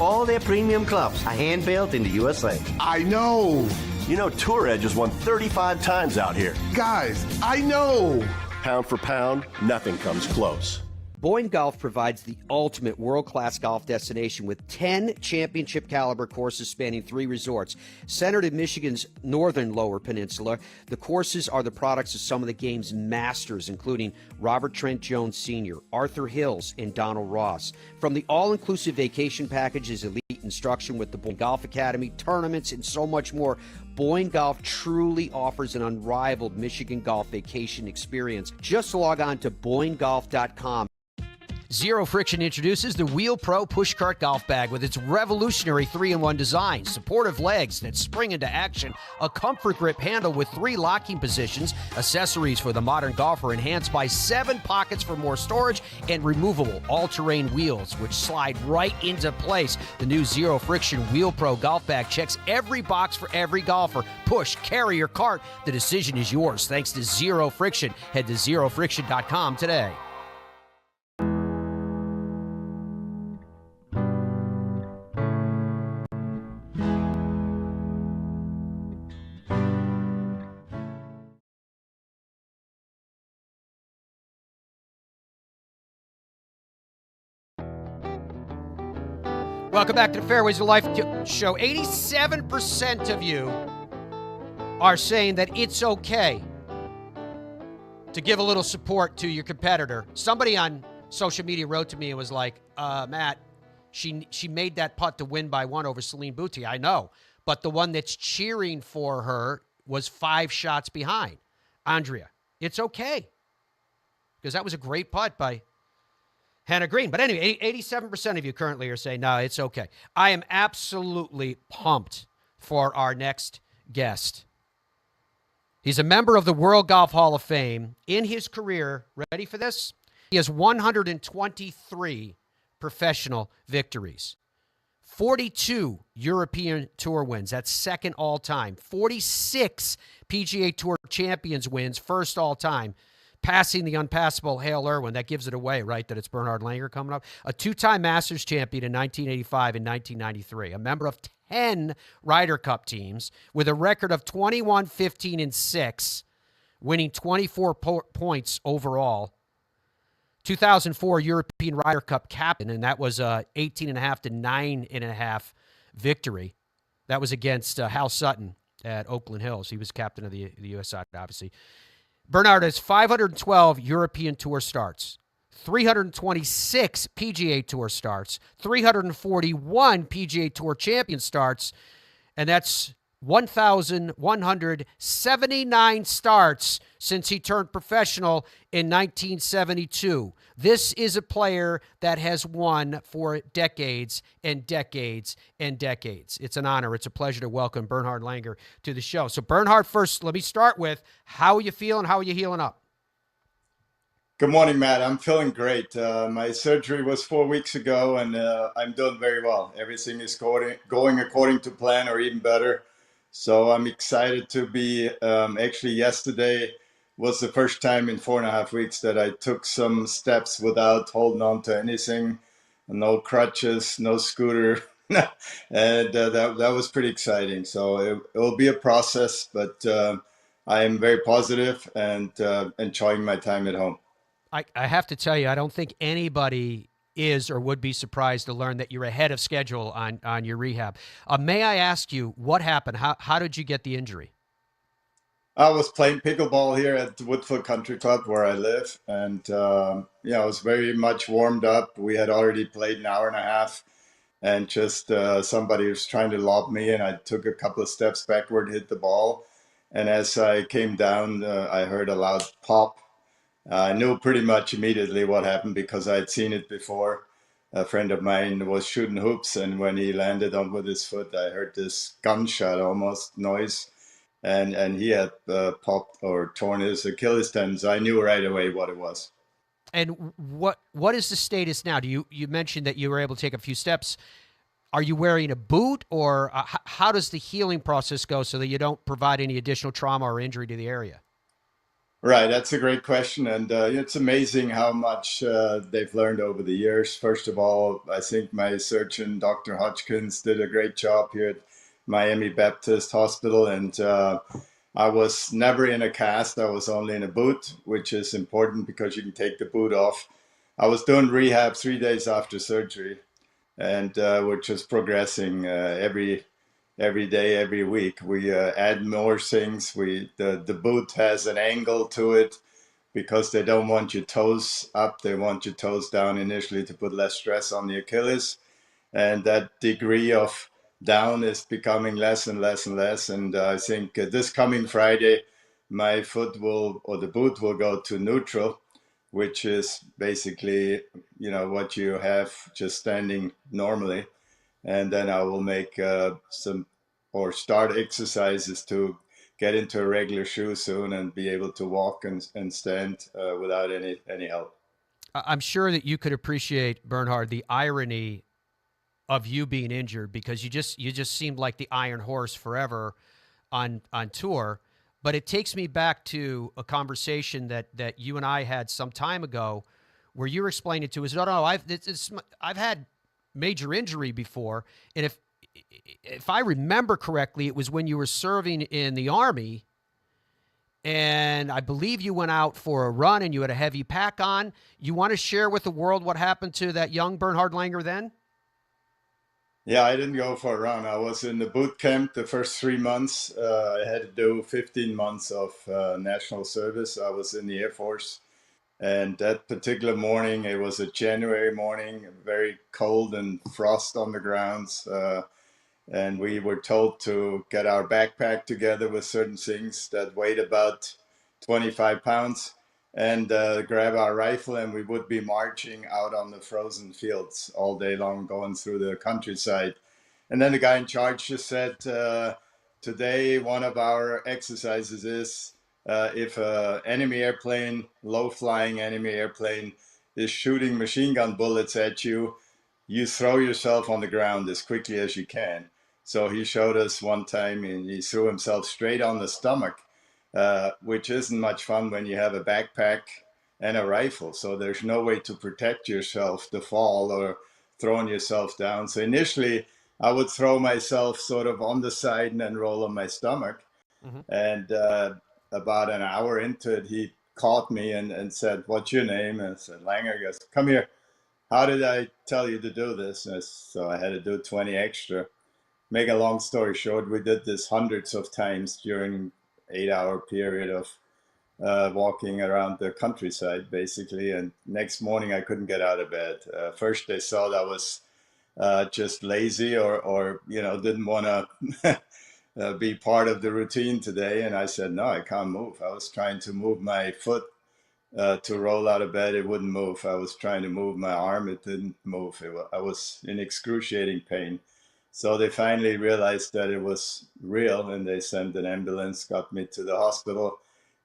All their premium clubs are hand-built in the USA. I know. You know Tour Edge has won 35 times out here. Guys, I know. Pound for pound, nothing comes close. Boyne Golf provides the ultimate world-class golf destination with 10 championship-caliber courses spanning 3 resorts. Centered in Michigan's northern Lower Peninsula, the courses are the products of some of the game's masters, including Robert Trent Jones Sr., Arthur Hills, and Donald Ross. From the all-inclusive vacation packages, elite instruction with the Boyne Golf Academy, tournaments, and so much more, Boyne Golf truly offers an unrivaled Michigan golf vacation experience. Just log on to BoyneGolf.com. Zero Friction introduces the Wheel Pro Pushcart Golf Bag with its revolutionary 3-in-1 design, supportive legs that spring into action, a comfort grip handle with 3 locking positions, accessories for the modern golfer enhanced by 7 pockets for more storage, and removable all-terrain wheels which slide right into place. The new Zero Friction Wheel Pro Golf Bag checks every box for every golfer. Push, carry, or cart, the decision is yours thanks to Zero Friction. Head to ZeroFriction.com today. Welcome back to the Fairways of Life show. 87% of you are saying that it's okay to give a little support to your competitor. Somebody on social media wrote to me and was like, Matt, she made that putt to win by 1 over Celine Boutier. I know, but the one that's cheering for her was 5 shots behind. Andrea, it's okay, because that was a great putt by Hannah Green. But anyway, 87% of you currently are saying, no, it's okay. I am absolutely pumped for our next guest. He's a member of the World Golf Hall of Fame. In his career, ready for this? He has 123 professional victories, 42 European Tour wins. That's second all-time. 46 PGA Tour Champions wins, first all-time. Passing the unpassable Hale Irwin. That gives it away, right, that it's Bernhard Langer coming up. A 2-time Masters champion in 1985 and 1993. A member of 10 Ryder Cup teams with a record of 21, 15, and 6, winning 24 points overall. 2004 European Ryder Cup captain, and that was a 18.5 to 9.5 victory. That was against Hal Sutton at Oakland Hills. He was captain of the U.S. side, obviously. Bernhard has 512 European Tour starts, 326 PGA Tour starts, 341 PGA Tour Champion starts, and that's 1,179 starts since he turned professional in 1972. This is a player that has won for decades and decades and decades. It's an honor. It's a pleasure to welcome Bernhard Langer to the show. So, Bernhard, first, let me start with, how are you feeling? How are you healing up? Good morning, Matt. I'm feeling great. My surgery was 4 weeks ago, and I'm doing very well. Everything is going according to plan, or even better. So I'm excited to be, actually yesterday was the first time in 4.5 weeks that I took some steps without holding on to anything, no crutches, no scooter. And that was pretty exciting. So it will be a process, but I am very positive and enjoying my time at home. I have to tell you, I don't think anybody is or would be surprised to learn that you're ahead of schedule on your rehab. May I ask you, what happened? How did you get the injury? I was playing pickleball here at the Woodfield Country Club where I live, and I was very much warmed up. We had already played an hour and a half, and just somebody was trying to lob me, and I took a couple of steps backward, hit the ball, and as I came down, I heard a loud pop. I knew pretty much immediately what happened because I had seen it before. A friend of mine was shooting hoops, and when he landed on with his foot, I heard this gunshot almost noise, and he had popped or torn his Achilles tendon. So I knew right away what it was. And what is the status now? You mentioned that you were able to take a few steps. Are you wearing a boot, or how does the healing process go so that you don't provide any additional trauma or injury to the area? Right, that's a great question, and it's amazing how much they've learned over the years. First of all, I think my surgeon, Dr. Hodgkins, did a great job here at Miami Baptist Hospital, and I was never in a cast. I was only in a boot, which is important because you can take the boot off I was doing rehab 3 days after surgery, and we're just progressing every day, every week. We add more things. The boot has an angle to it because they don't want your toes up. They want your toes down initially to put less stress on the Achilles. And that degree of down is becoming less and less and less. And I think this coming Friday, my foot will, or the boot will go to neutral, which is basically, what you have just standing normally. And then I will make or start exercises to get into a regular shoe soon and be able to walk and stand without any help. I'm sure that you could appreciate, Bernhard, the irony of you being injured, because you just seemed like the Iron Horse forever on tour. But it takes me back to a conversation that you and I had some time ago, where you were explaining to us, no, I've had major injury before, and if I remember correctly, it was when you were serving in the Army, and I believe you went out for a run and you had a heavy pack on. You want to share with the world what happened to that young Bernhard Langer then? Yeah, I didn't go for a run. I was in the boot camp the first 3 months. I had to do 15 months of national service. I was in the Air Force. And that particular morning, it was a January morning, very cold and frost on the grounds. And we were told to get our backpack together with certain things that weighed about 25 pounds and grab our rifle, and we would be marching out on the frozen fields all day long, going through the countryside. And then the guy in charge just said, today one of our exercises is if an enemy airplane, low-flying enemy airplane, is shooting machine gun bullets at you, you throw yourself on the ground as quickly as you can. So he showed us one time, and he threw himself straight on the stomach, which isn't much fun when you have a backpack and a rifle. So there's no way to protect yourself to fall or throwing yourself down. So initially, I would throw myself sort of on the side and then roll on my stomach. Mm-hmm. And about an hour into it, he caught me and said, "What's your name?" And I said, "Langer." He goes, "Come here. How did I tell you to do this?" And so I had to do 20 extra. Make a long story short, we did this hundreds of times during 8-hour period of walking around the countryside, basically. And next morning, I couldn't get out of bed. First, they thought I was just lazy or didn't want to be part of the routine today. And I said, no, I can't move. I was trying to move my foot to roll out of bed. It wouldn't move. I was trying to move my arm. It didn't move. I was in excruciating pain. So they finally realized that it was real, and they sent an ambulance, got me to the hospital,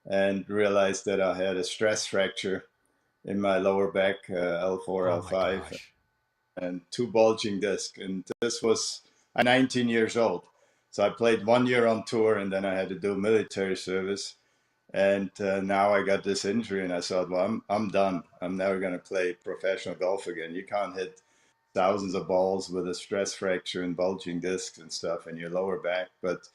and realized that I had a stress fracture in my lower back, L4, L5, and 2 bulging discs. And this was, I'm 19 years old. So I played 1 year on tour, and then I had to do military service. And now I got this injury, and I thought, well, I'm done. I'm never going to play professional golf again. You can't hit thousands of balls with a stress fracture and bulging discs and stuff in your lower back. But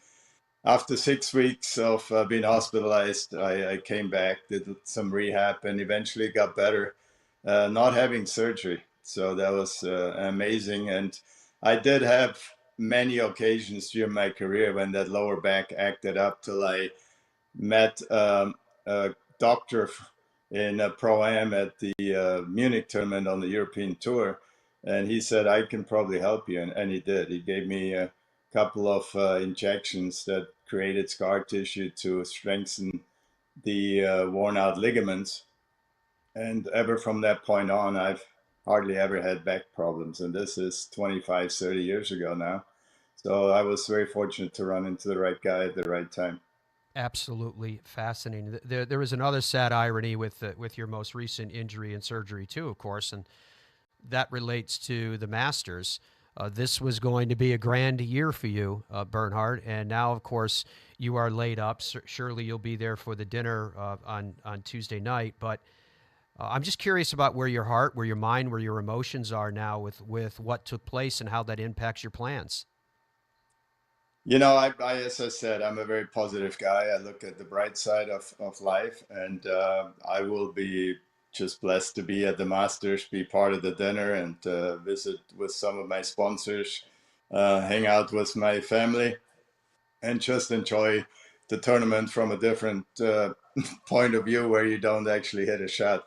after 6 weeks of being hospitalized, I came back, did some rehab, and eventually got better, not having surgery. So that was amazing. And I did have many occasions during my career when that lower back acted up till I met a doctor in a Pro-Am at the Munich tournament on the European Tour. And he said, I can probably help you. And he did. He gave me a couple of injections that created scar tissue to strengthen the worn out ligaments. And ever from that point on, I've hardly ever had back problems. And this is 25, 30 years ago now. So I was very fortunate to run into the right guy at the right time. Absolutely fascinating. There is another sad irony with your most recent injury and surgery too, of course, and that relates to the Masters. This was going to be a grand year for you, Bernhard, and now, of course, you are laid up. Surely you'll be there for the dinner on Tuesday night. But I'm just curious about where your heart, where your mind, where your emotions are now with what took place and how that impacts your plans. I as I said, I'm a very positive guy. I look at the bright side of life, and I will be just blessed to be at the Masters, be part of the dinner, and visit with some of my sponsors, hang out with my family, and just enjoy the tournament from a different point of view, where you don't actually hit a shot,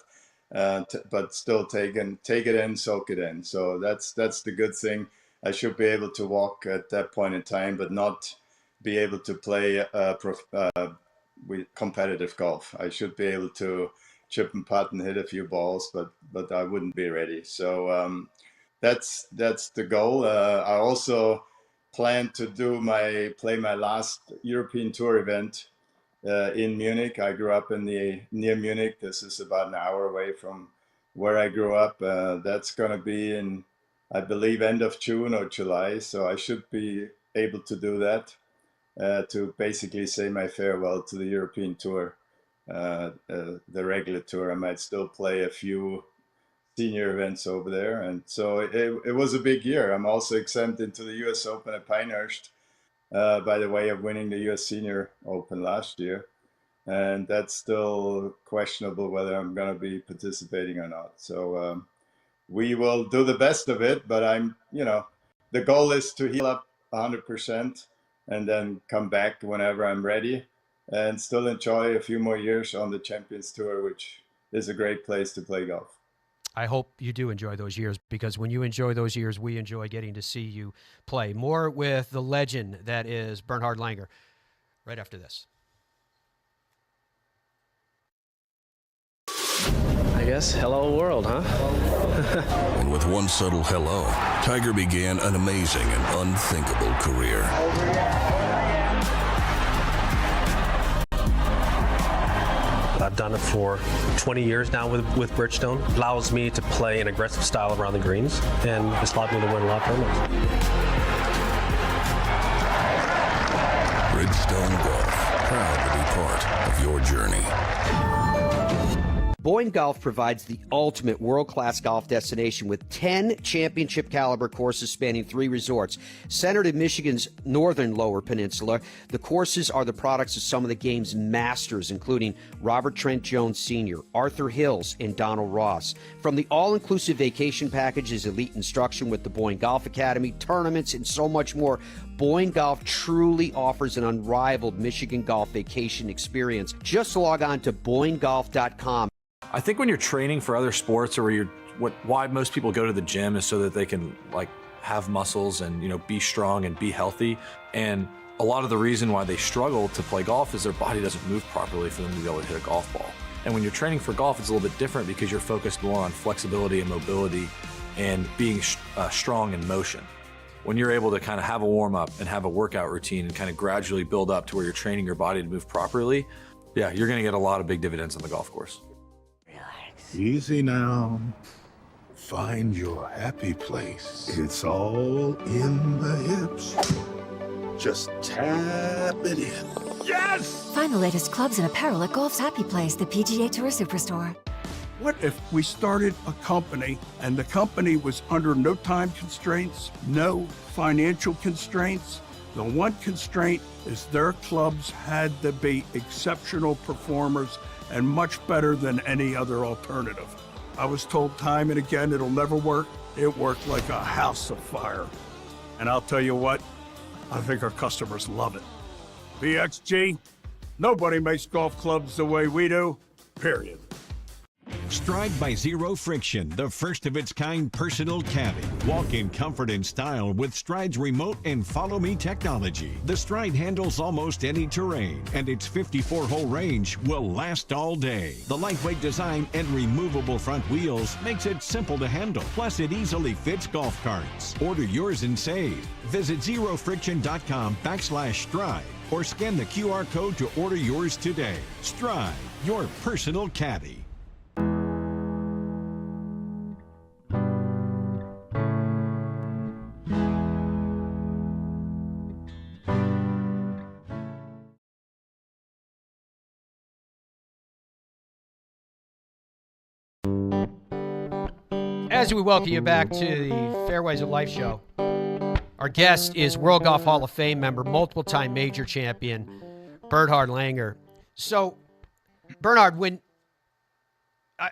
but still take it in, soak it in. So that's the good thing. I should be able to walk at that point in time, but not be able to play with competitive golf. I should be able to chip and putt and hit a few balls, but I wouldn't be ready. So that's the goal. I also plan to play my last European Tour event in Munich. I grew up near Munich. This is about an hour away from where I grew up. That's going to be in, I believe, end of June or July. So I should be able to do that to basically say my farewell to the European Tour, the regular tour. I might still play a few senior events over there. And so it was a big year. I'm also exempt into the US Open at Pinehurst by the way of winning the US Senior Open last year. And that's still questionable whether I'm going to be participating or not. So we will do the best of it, but the goal is to heal up 100% and then come back whenever I'm ready and still enjoy a few more years on the Champions Tour, which is a great place to play golf. I hope you do enjoy those years, because when you enjoy those years, we enjoy getting to see you play. More with the legend that is Bernhard Langer right after this. I guess hello world, huh? And with one subtle hello, Tiger began an amazing and unthinkable career. I've done it for 20 years now with Bridgestone. It allows me to play an aggressive style around the greens, and it's allowed me to win a lot of tournaments. Bridgestone Golf, proud to be part of your journey. Boyne Golf provides the ultimate world-class golf destination with 10 championship-caliber courses spanning 3 resorts. Centered in Michigan's northern Lower Peninsula, the courses are the products of some of the game's masters, including Robert Trent Jones Sr., Arthur Hills, and Donald Ross. From the all-inclusive vacation packages, elite instruction with the Boyne Golf Academy, tournaments, and so much more, Boyne Golf truly offers an unrivaled Michigan golf vacation experience. Just log on to BoyneGolf.com. I think when you're training for other sports, or why most people go to the gym is so that they can have muscles and be strong and be healthy. And a lot of the reason why they struggle to play golf is their body doesn't move properly for them to be able to hit a golf ball. And when you're training for golf, it's a little bit different because you're focused more on flexibility and mobility and being strong in motion. When you're able to kind of have a warm up and have a workout routine and kind of gradually build up to where you're training your body to move properly, yeah, you're going to get a lot of big dividends on the golf course. Easy now. Find your happy place. It's all in the hips. Just tap it in. Yes! Find the latest clubs and apparel at Golf's Happy Place, the PGA Tour Superstore. What if we started a company and the company was under no time constraints, no financial constraints? The one constraint is their clubs had to be exceptional performers and much better than any other alternative. I was told time and again it'll never work. It worked like a house of fire. And I'll tell you what, I think our customers love it. BXG, nobody makes golf clubs the way we do, period. Stride by Zero Friction, the first of its kind personal caddy. Walk in comfort and style with Stride's remote and follow me technology. The Stride handles almost any terrain, and its 54-hole range will last all day. The lightweight design and removable front wheels makes it simple to handle. Plus, it easily fits golf carts. Order yours and save. Visit zerofriction.com/stride or scan the QR code to order yours today. Stride, your personal caddy. As we welcome you back to the Fairways of Life show, our guest is World Golf Hall of Fame member, multiple-time major champion, Bernhard Langer. So, Bernhard, when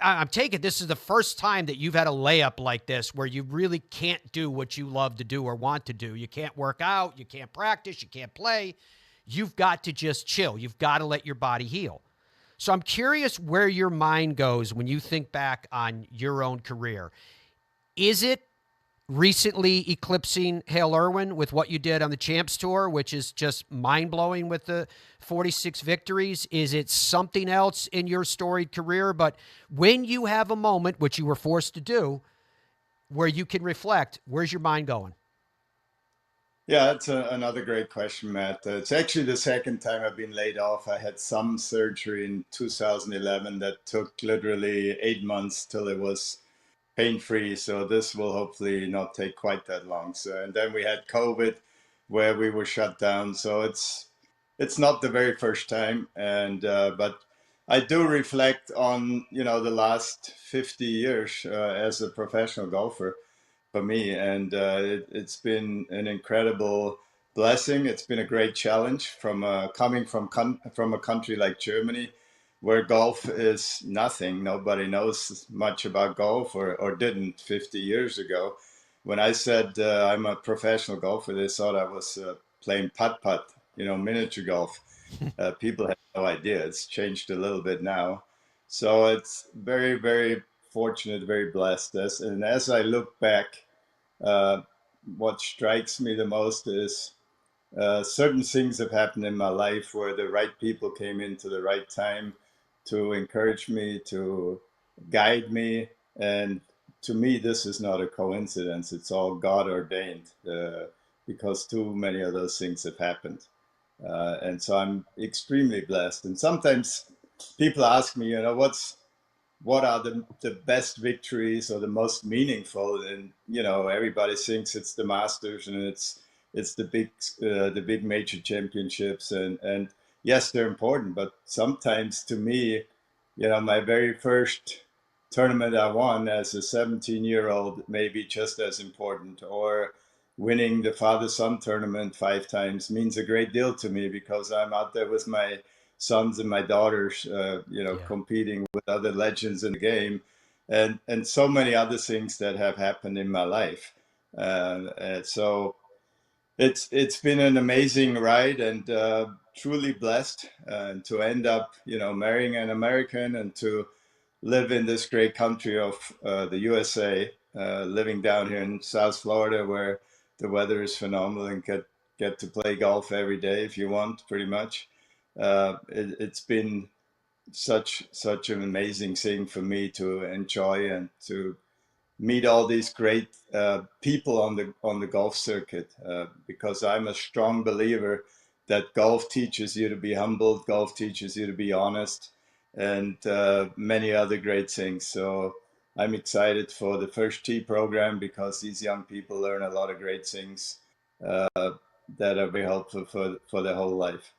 I'm taking this is the first time that you've had a layup like this where you really can't do what you love to do or want to do. You can't work out, you can't practice, you can't play. You've got to just chill. You've got to let your body heal. So I'm curious where your mind goes when you think back on your own career. Is it recently eclipsing Hale Irwin with what you did on the Champs Tour, which is just mind-blowing with the 46 victories? Is it something else in your storied career? But when you have a moment, which you were forced to do, where you can reflect, where's your mind going? Yeah, that's another great question, Matt. It's actually the second time I've been laid off. I had some surgery in 2011 that took literally 8 months till it was pain-free. So this will hopefully not take quite that long. So, and then we had COVID where we were shut down. So it's not the very first time. And, but I do reflect on, the last 50 years as a professional golfer for me. And it's been an incredible blessing. It's been a great challenge from coming from a country like Germany, where golf is nothing. Nobody knows much about golf or didn't 50 years ago. When I said I'm a professional golfer, they thought I was playing putt, miniature golf. People had no idea. It's changed a little bit now. So it's very, very fortunate, very blessed. And as I look back, what strikes me the most is certain things have happened in my life where the right people came into the right time to encourage me, to guide me. And to me, this is not a coincidence. It's all God ordained because too many of those things have happened. And so I'm extremely blessed. And sometimes people ask me, what are the best victories or the most meaningful? And, everybody thinks it's the Masters and it's the big major championships. And yes, they're important, but sometimes to me, my very first tournament I won as a 17-year-old may be just as important, or winning the father-son tournament 5 times means a great deal to me because I'm out there with my sons and my daughters, competing with other legends in the game, and so many other things that have happened in my life. So it's been an amazing ride and truly blessed to end up, marrying an American and to live in this great country of the USA, living down here in South Florida where the weather is phenomenal and get to play golf every day if you want, pretty much. It's been such an amazing thing for me to enjoy and to meet all these great people on the golf circuit, because I'm a strong believer that golf teaches you to be humble, golf teaches you to be honest, and many other great things. So I'm excited for the First Tee program because these young people learn a lot of great things that are very helpful for their whole life.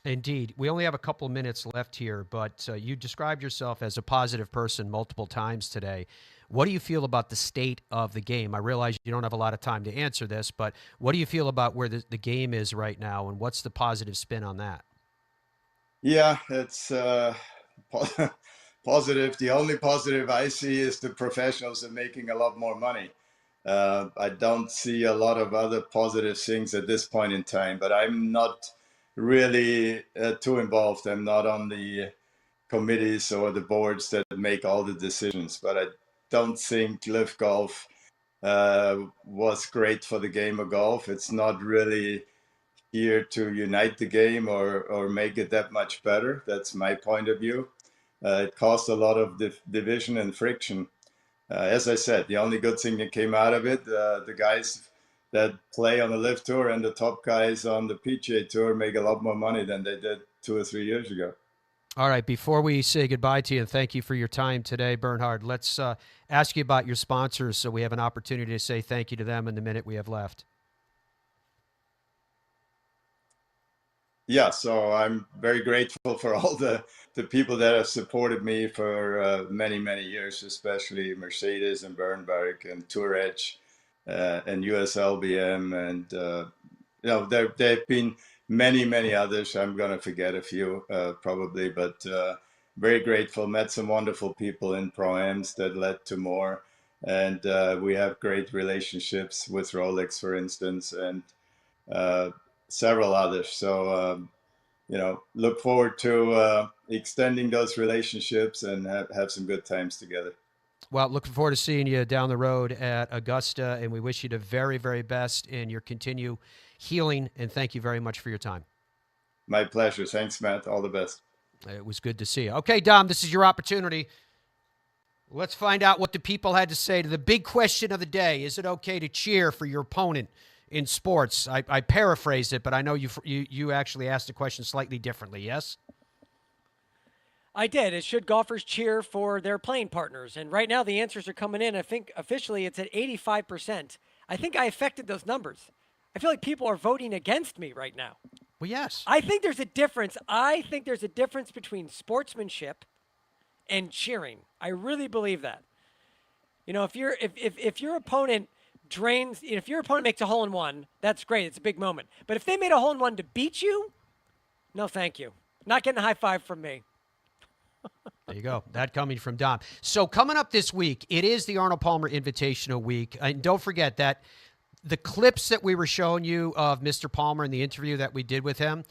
Indeed. We only have a couple of minutes left here, but you described yourself as a positive person multiple times today. What do you feel about the state of the game? I realize you don't have a lot of time to answer this, but what do you feel about where the game is right now, and what's the positive spin on that? Yeah, it's positive. The only positive I see is the professionals are making a lot more money. I don't see a lot of other positive things at this point in time, but I'm not really too involved. I'm not on the committees or the boards that make all the decisions, but I don't think Live Golf was great for the game of golf. It's not really here to unite the game or make it that much better. That's my point of view. It caused a lot of division and friction. As I said, the only good thing that came out of it, the guys that play on the Live Tour and the top guys on the PGA Tour make a lot more money than they did 2 or 3 years ago. All right, before we say goodbye to you and thank you for your time today, Bernhard, let's ask you about your sponsors so we have an opportunity to say thank you to them in the minute we have left. Yeah, so I'm very grateful for all the people that have supported me for many, many years, especially Mercedes and Bernberg and Tour Edge and USLBM. And, there have been many, many others. I'm going to forget a few probably, but very grateful. Met some wonderful people in Pro-Ams that led to more. And we have great relationships with Rolex, for instance, and several others. So, look forward to extending those relationships and have some good times together. Well, looking forward to seeing you down the road at Augusta, and we wish you the very, very best in your continued healing, and thank you very much for your time. My pleasure. Thanks, Matt. All the best. It was good to see you. Okay, Dom, this is your opportunity. Let's find out what the people had to say to the big question of the day. Is it okay to cheer for your opponent in sports? I paraphrased it, but I know you actually asked the question slightly differently, yes? I did. Should golfers cheer for their playing partners? And right now the answers are coming in. I think officially it's at 85%. I think I affected those numbers. I feel like people are voting against me right now. Well, yes. I think there's a difference. I think there's a difference between sportsmanship and cheering. I really believe that. If your opponent if your opponent makes a hole-in-one, that's great. It's a big moment. But if they made a hole-in-one to beat you, no thank you. Not getting a high five from me. There you go. That coming from Dom. So coming up this week, it is the Arnold Palmer Invitational Week. And don't forget that the clips that we were showing you of Mr. Palmer in the interview that we did with him,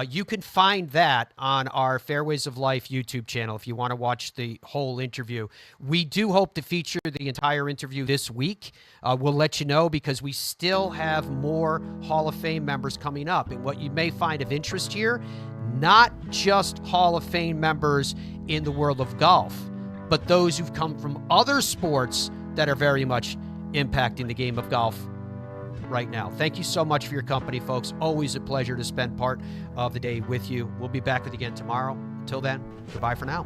you can find that on our Fairways of Life YouTube channel if you want to watch the whole interview. We do hope to feature the entire interview this week. We'll let you know because we still have more Hall of Fame members coming up. And what you may find of interest here, not just Hall of Fame members in the world of golf, but those who've come from other sports that are very much impacting the game of golf right now. Thank you so much for your company, folks. Always a pleasure to spend part of the day with you. We'll be back with you again tomorrow. Until then, goodbye for now.